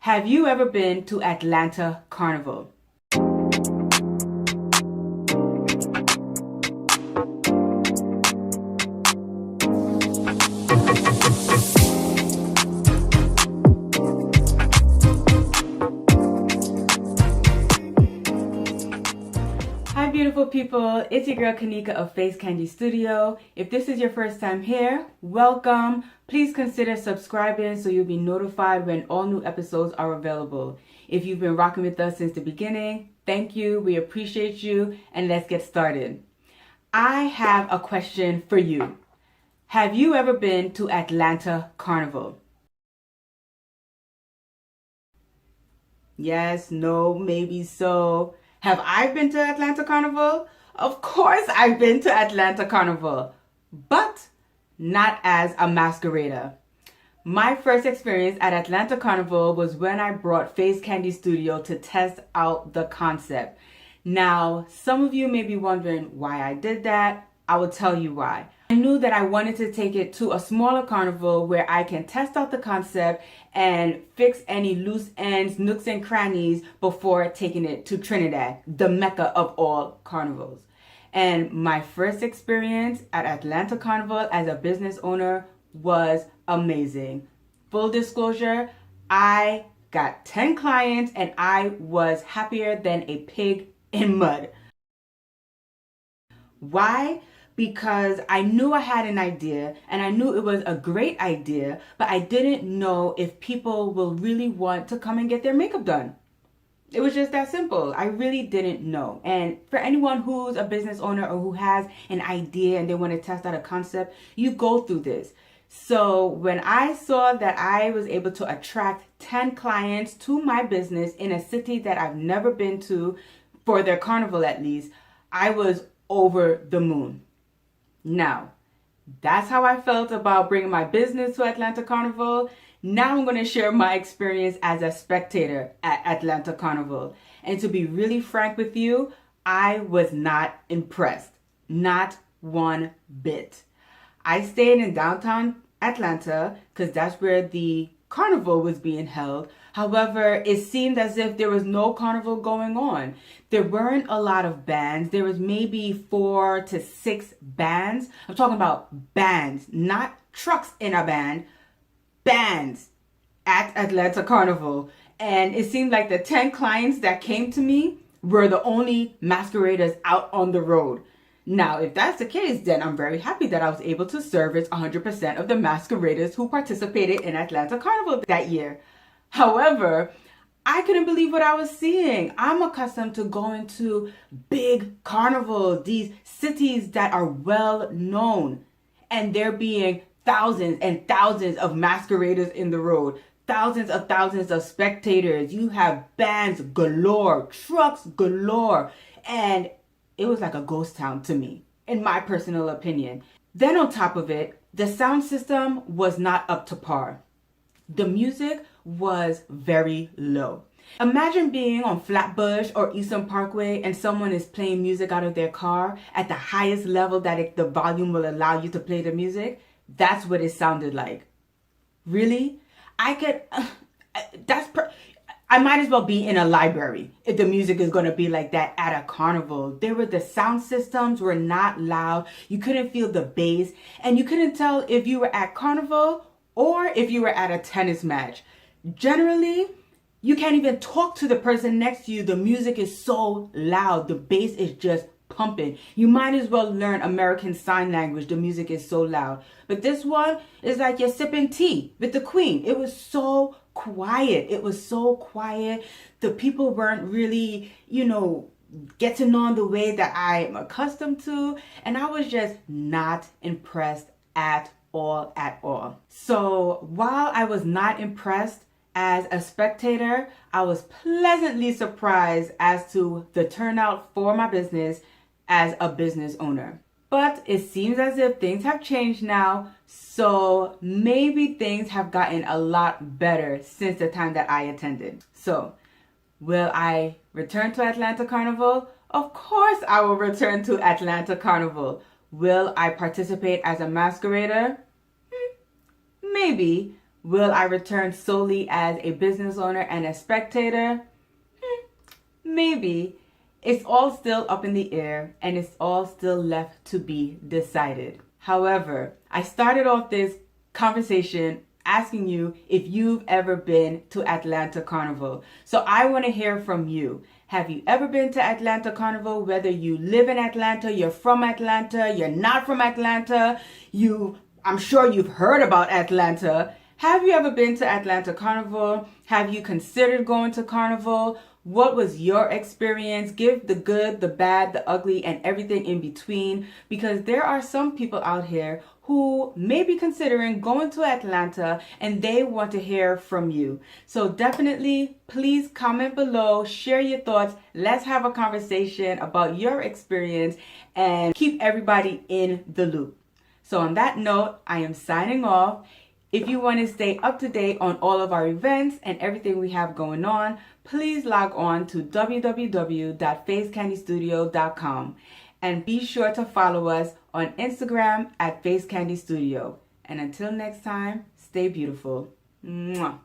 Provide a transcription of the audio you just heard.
Have you ever been to Atlanta Carnival? Hi beautiful people, it's your girl Kanika of Face Candy Studio. If this is your first time here, welcome. Please consider subscribing so you'll be notified when all new episodes are available. If you've been rocking with us since the beginning, thank you, we appreciate you, and let's get started. I have a question for you. Have you ever been to Atlanta Carnival? Yes, no, maybe so. Have I been to Atlanta Carnival? Of course I've been to Atlanta Carnival, but not as a masquerader. My first experience at Atlanta Carnival was when I brought Face Candy Studio to test out the concept. Now, some of you may be wondering why I did that. I will tell you why. I knew that I wanted to take it to a smaller carnival where I can test out the concept and fix any loose ends, nooks and crannies before taking it to Trinidad, the mecca of all carnivals. And my first experience at Atlanta Carnival as a business owner was amazing. Full disclosure, I got 10 clients and I was happier than a pig in mud. Why? Because I knew I had an idea and I knew it was a great idea, but I didn't know if people will really want to come and get their makeup done. It was just that simple. I really didn't know. And for anyone who's a business owner or who has an idea and they want to test out a concept, you go through this. So when I saw that I was able to attract 10 clients to my business in a city that I've never been to, for their carnival at least, I was over the moon. Now, that's how I felt about bringing my business to Atlanta Carnival. Now I'm going to share my experience as a spectator at Atlanta Carnival. And to be really frank with you, I was not impressed. Not one bit. I stayed in downtown Atlanta because that's where the carnival was being held. However, it seemed as if there was no carnival going on. There weren't a lot of bands. There was maybe 4 to 6 bands. I'm talking about bands, not trucks in a band, bands at Atlanta Carnival. And it seemed like the 10 clients that came to me were the only masqueraders out on the road. Now, if that's the case, then I'm very happy that I was able to service 100% of the masqueraders who participated in Atlanta Carnival that year. However, I couldn't believe what I was seeing. I'm accustomed to going to big carnivals, these cities that are well known, and there being thousands and thousands of masqueraders in the road, thousands of spectators. You have bands galore, trucks galore, and it was like a ghost town to me, in my personal opinion. Then on top of it, the sound system was not up to par. The music was very low. Imagine being on Flatbush or Eastern Parkway and someone is playing music out of their car at the highest level that the volume will allow you to play the music. That's what it sounded like. Really? I might as well be in a library if the music is going to be like that at a carnival. The sound systems were not loud. You couldn't feel the bass, and you couldn't tell if you were at carnival or if you were at a tennis match. Generally, you can't even talk to the person next to you. The music is so loud. The bass is just pumping. You might as well learn American Sign Language. The music is so loud. But this one is like you're sipping tea with the queen. It was so quiet. It was so quiet. The people weren't really, getting on the way that I'm accustomed to. And I was just not impressed at all. So while I was not impressed as a spectator, I was pleasantly surprised as to the turnout for my business as a business owner. But it seems as if things have changed now, so maybe things have gotten a lot better since the time that I attended. So, will I return to Atlanta Carnival? Of course I will return to Atlanta Carnival. Will I participate as a masquerader? Maybe. Will I return solely as a business owner and a spectator? Maybe. It's all still up in the air and it's all still left to be decided. However, I started off this conversation asking you if you've ever been to Atlanta Carnival. So I want to hear from you. Have you ever been to Atlanta Carnival? Whether you live in Atlanta, you're from Atlanta, you're not from Atlanta, I'm sure you've heard about Atlanta. Have you ever been to Atlanta Carnival? Have you considered going to Carnival? What was your experience? Give the good, the bad, the ugly, and everything in between, because there are some people out here who may be considering going to Atlanta and they want to hear from you. So definitely, please comment below, share your thoughts. Let's have a conversation about your experience and keep everybody in the loop. So on that note, I am signing off. If you want to stay up to date on all of our events and everything we have going on, please log on to www.facecandystudio.com and be sure to follow us on Instagram at FaceCandyStudio. And until next time, stay beautiful. Mwah.